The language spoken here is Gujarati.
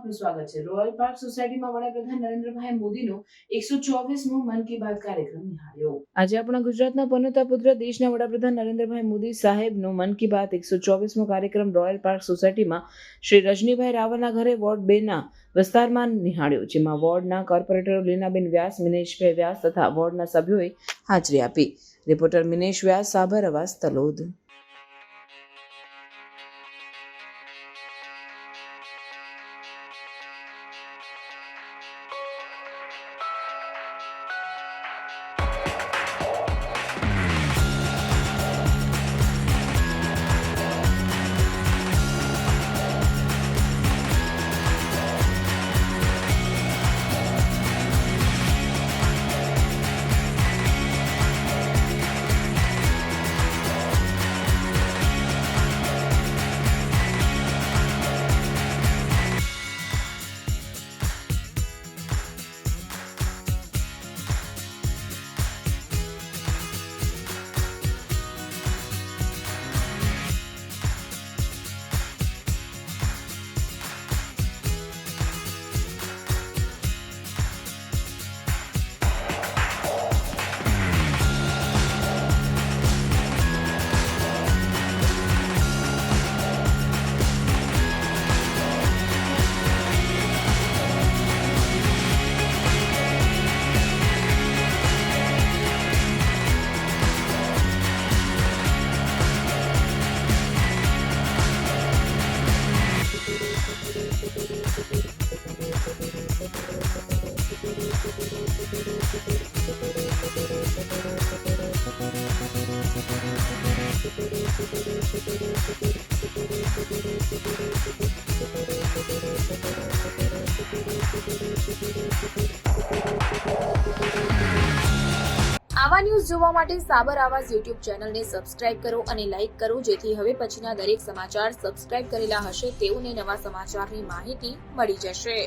આપનું સ્વાગત છે। રોયલ પાર્ક સોસાયટીમાં વડાપ્રધાન નરેન્દ્રભાઈ મોદીનો 124મો મન કી બાત કાર્યક્રમ નિહાળ્યો। આજે આપણા ગુજરાતના પનોતા પુત્ર દેશના વડાપ્રધાન નરેન્દ્રભાઈ મોદી સાહેબનો મન કી બાત 124મો કાર્યક્રમ રોયલ પાર્ક સોસાયટીમાં શ્રી રજનીભાઈ રાવલના ઘરે વોર્ડ 2ના વિસ્તારમાં નિહાળ્યો, જેમાં વોર્ડના કોર્પોરેટરો લીનાબેન વ્યાસ, મિનેશભાઈ વ્યાસ તથા વોર્ડના સભ્યોએ હાજરી આપી। રિપોર્ટર મિનેશ વ્યાસ, સાબર અવાજ, તલોદ। આવા ન્યૂઝ જોવા માટે સાબર આવાઝ યુટ્યુબ ચેનલને સબસ્ક્રાઇબ કરો અને લાઇક કરો, જેથી હવે પછીના દરેક સમાચાર સબસ્ક્રાઇબ કરેલા હશે તેઓને નવા સમાચારની માહિતી મળી જશે।